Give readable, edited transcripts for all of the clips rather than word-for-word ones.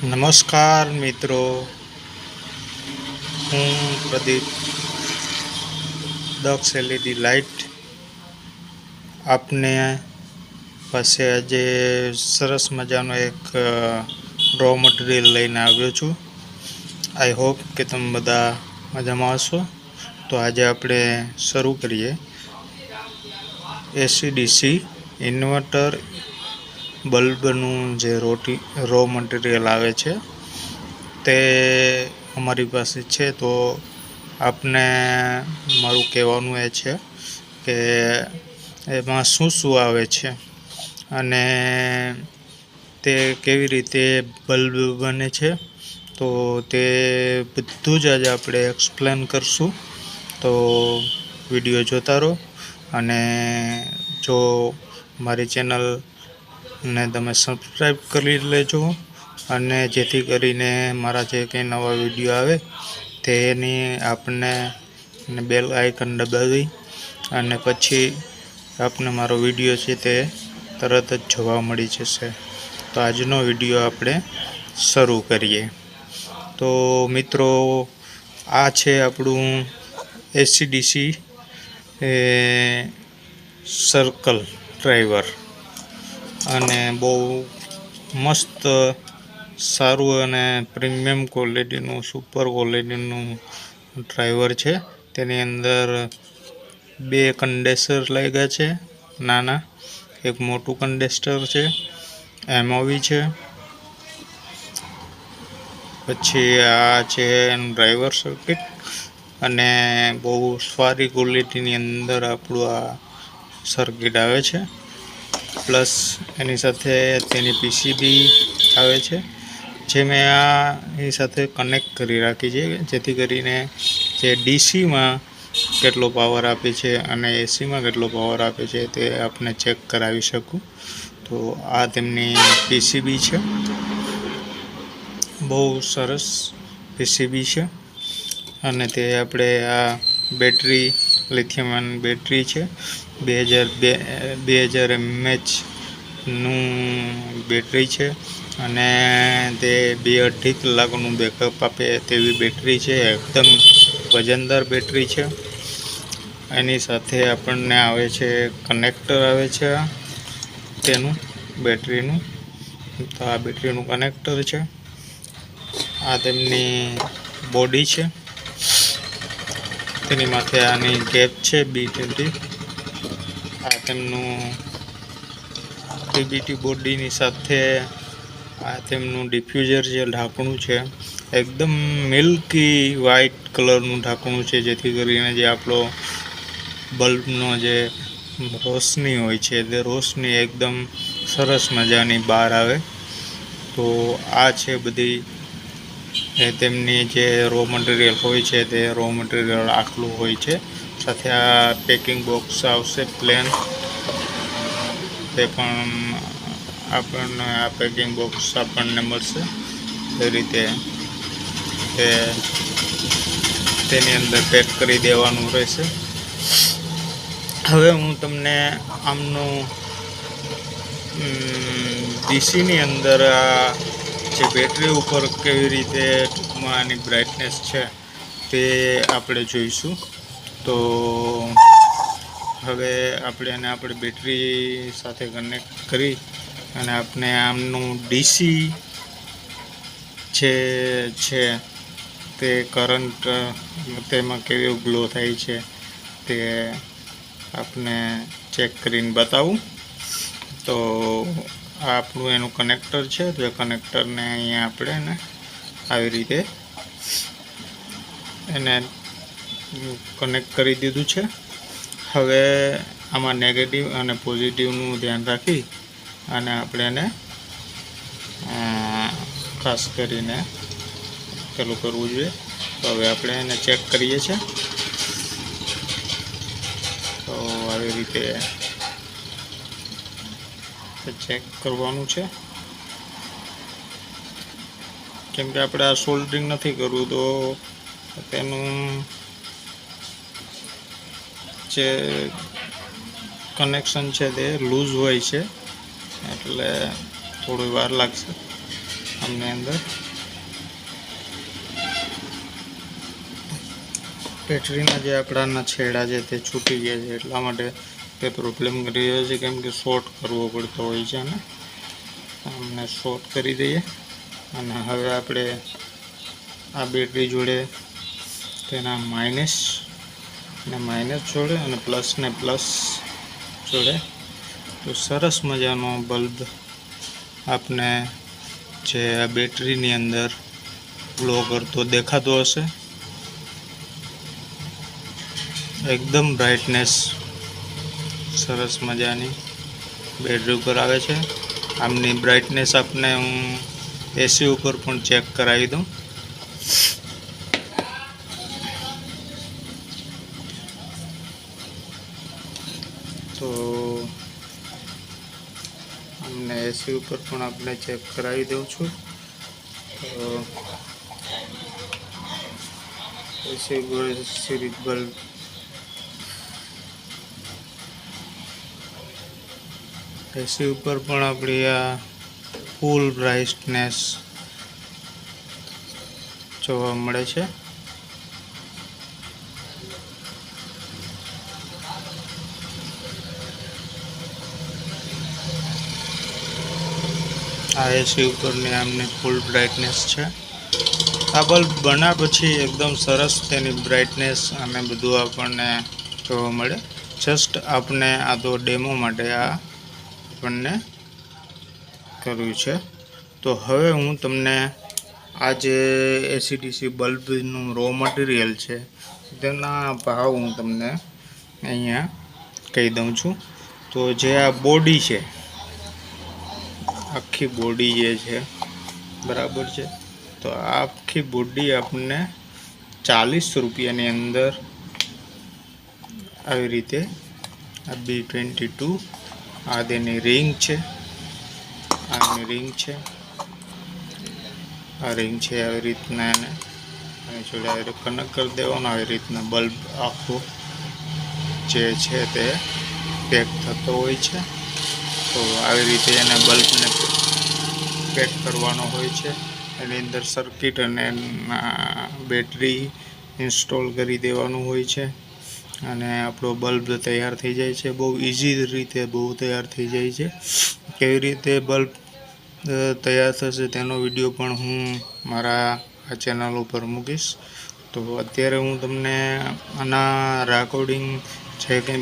નમસ્કાર મિત્રો, હું પ્રદીપ દક્ષ એલઈડી લાઇટ આપને પાસે આજે સરસ મજાનો એક રો મટીરિયલ લઈને આવ્યો છું. આઈ હોપ કે તમે બધા મજામાં હશો. તો આજે આપણે શરૂ કરીએ. એસી-ડીસી ઇન્વર્ટર બલ્બનું જે રો મટીરિયલ આવે છે તે અમારી પાસે છે. તો આપને મારું કહેવાનું એ છે કે એમાં શું શું આવે છે અને તે કેવી રીતે બલ્બ બને છે, તો તે બધું જ આજે આપણે એક્સપ્લેન કરશું. તો વિડીયો જોતા રહો અને જો મારી ચેનલને તમે સબસ્ક્રાઈબ કરી લેજો, અને જેથી કરીને મારા જે કંઈ નવા વિડીયો આવે તેની આપણને બેલ આઇકન દબાવી અને પછી આપને મારો વિડીયો છે તે તરત જ જોવા મળી જશે. તો આજનો વિડીયો આપણે શરૂ કરીએ. તો મિત્રો, આ છે આપણું એસી-ડીસી સર્કલ ડ્રાઈવર, અને બહુ મસ્ત સારું અને પ્રીમિયમ ક્વોલિટીનું, સુપર ક્વોલિટીનું ડ્રાઈવર છે. તેની અંદર બે કન્ડેન્સર લાગ્યા છે નાના, એક મોટું કન્ડેન્સર છે, એમઓવી છે. પછી આ છે એનું ડ્રાઈવર સર્કિટ, અને બહુ સારી ક્વોલિટીની અંદર આપણું આ સર્કિટ આવે છે. પ્લસ એની સાથે તેની પીસીબી આવે છે, જે મેં એની સાથે કનેક્ટ કરી રાખી છે, જેથી કરીને જે ડીસીમાં કેટલો પાવર આપે છે અને એસીમાં કેટલો પાવર આપે છે તે આપણે ચેક કરાવી શકું. તો આ તેમની પીસીબી છે, બહુ સરસ પીસીબી છે. અને તે આપણે આ બેટરી લિથિયમ આયન બેટરી છે, 2000 mAhનું બેટરી છે, અને તે 2-2.5 કલાકનું બેકઅપ આપે તેવી બેટરી છે. એકદમ વજનદાર બેટરી છે. એની સાથે આપણને આવે છે કનેક્ટર આવે છે તેનું બેટરીનું. તો આ બેટરીનું કનેક્ટર છે. આ તેમની બોડી છે, તેની માથે આની કેપ છે B20. આ તેમનું ટીબીટી બોડીની સાથે આ તેમનું ડિફ્યુઝર જે ઢાંકણું છે, એકદમ મિલ્કી વ્હાઇટ કલરનું ઢાંકણું છે, જેથી કરીને જે આપણો બલ્બનો જે રોશની હોય છે તે રોશની એકદમ સરસ મજાની બહાર આવે. તો આ છે બધી તેમની જે રો મટીરિયલ હોય છે, તે રો મટીરિયલ આટલું હોય છે. સાથે આ પેકિંગ બોક્સ આવશે પ્લેન, તે પણ આપણને આ પેકિંગ બોક્સ આપણને મળશે. એ રીતે તેની અંદર પેક કરી દેવાનું રહેશે. હવે હું તમને આમનું ડીસીની અંદર આ જે બેટરી ઉપર કેવી રીતે ટૂંકમાં આની બ્રાઇટનેસ છે તે આપણે જોઈશું. તો હવે આપણે બેટરી સાથે કનેક્ટ કરી અને આપણે આમનું ડીસી છે તે કરંટ તેમાં કેવો ગ્લો થાય છે તે આપને ચેક કરીને બતાવું. તો આ આપણું એનું કનેક્ટર છે. તો કનેક્ટરને અહીંયા આપણે આવી રીતે એને કનેક્ટ કરી દીધું છે. હવે આમાં નેગેટિવ અને પોઝિટિવનું ધ્યાન રાખી અને આપણે એને ખાસ કરીને પેલું કરવું જોઈએ. તો હવે આપણે એને ચેક કરીએ છીએ. તો આવી રીતે ચેક કરવાનું છે, કેમ કે આપણે આ સોલ્ડરિંગ નથી કરવું, તો તેનું જે કનેક્શન છે તે લૂઝ હોય છે, એટલે થોડી વાર લાગશે. આમની અંદર બેટરીના જે આંકડાના છેડા છે તે છૂટી ગયા છે, એટલા માટે તે પ્રોબ્લેમ કરી રહ્યો છે, કેમ કે શોર્ટ કરવો પડતો હોય છે. અને અમને શોર્ટ કરી દઈએ. અને હવે આપણે આ બેટરી જોડે તેના માઇનસ ને માઇનસ જોડે અને પ્લસ ને પ્લસ જોડે તો સરસ મજાનો બલ્બ આપને જે આ બેટરીની અંદર ગ્લો કરતો દેખાતો હશે. એકદમ બ્રાઇટનેસ સરસ મજાની બેટરી ઉપર આવે છે. આમની બ્રાઇટનેસ આપને હું એસી ઉપર પણ ચેક કરાવી દઉં. તો અમને એસી ઉપર પણ આપણે ચેક કરાવી દઉં છું. તો એસી સિરીઝ બલ્બ એસી ઉપર પણ આપણી આ ફૂલ બ્રાઇટનેસ જોવા મળે છે. આ એસી ઉપરની આમની ફૂલ બ્રાઇટનેસ છે. આ બલ્બ બન્યા પછી એકદમ સરસ તેની બ્રાઇટનેસ અને બધું આપણને જોવા મળે. જસ્ટ આપણે આ તો ડેમો માટે આ આપણને કર્યું છે. તો હવે હું તમને આ જે એસીડીસી બલ્બનું રો મટીરિયલ છે તેના ભાવ હું તમને અહીંયા કહી દઉં છું. તો જે આ બોડી છે, આખી બોડી જે છે, બરાબર છે, તો આ આખી બોડી આપણને 40 રૂપિયાની અંદર આવી રીતે આ B22 આ તેની રિંગ છે, આની રિંગ છે, આ રિંગ છે. આવી રીતના એને જોડે આવી રીતે કનેક્ટ કરી દેવાનો. આવી રીતના બલ્બ આખો જે છે તે પેક થતો હોય છે. તો આવી રીતે એને બલ્બને પેક કરવાનો હોય છે. એની અંદર સર્કિટ અને બેટરી ઇન્સ્ટોલ કરી દેવાનું હોય છે અને આપણો બલ્બ તૈયાર થઈ જાય છે. બહુ ઇઝી રીતે તૈયાર થઈ જાય છે. કેવી રીતે બલ્બ તૈયાર થશે તેનો વિડીયો પણ હું મારા આ ચેનલ ઉપર મૂકીશ. તો અત્યારે હું તમને આના રેકોર્ડિંગ છે કે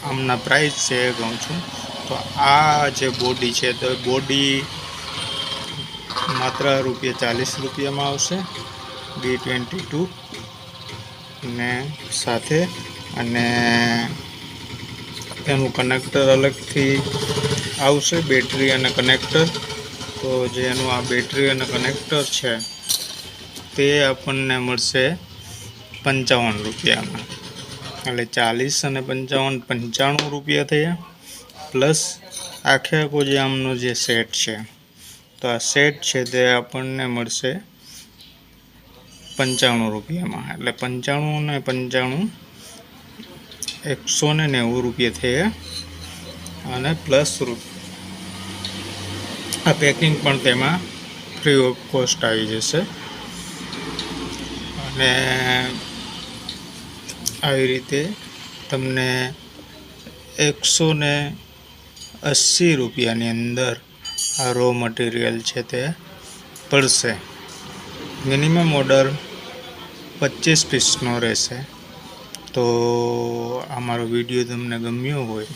આમના પ્રાઇસ છે એ કહું છું. તો આ જે બોડી છે તો બોડી માત્ર ₹40 આવશે B22 ને સાથે. અને એનું કનેક્ટર અલગથી આવશે, બેટરી અને કનેક્ટર. તો જેનું આ બેટરી અને કનેક્ટર છે તે આપણને મળશે ₹55. એટલે 40 અને 55 ₹95 થયા. પ્લસ આખે આખો જે આમનો જે સેટ છે તો આ સેટ છે તે આપણને મળશે ₹95. એટલે 95 ને 95 ₹190 થયા. અને પ્લસ આ પેકિંગ પણ તેમાં ફ્રી ઓફ કોસ્ટ આવી જશે. અને આવી રીતે તમને ₹180ની અંદર આ રો મટીરિયલ છે તે પડશે. મિનિમમ ઓર્ડર 25 પીસનો રહેશે. તો અમારો વિડીયો તમને ગમ્યો હોય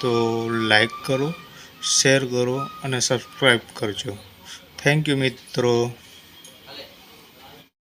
તો લાઈક કરો, શેર કરો અને સબસ્ક્રાઈબ કરજો. થેન્ક યુ મિત્રો.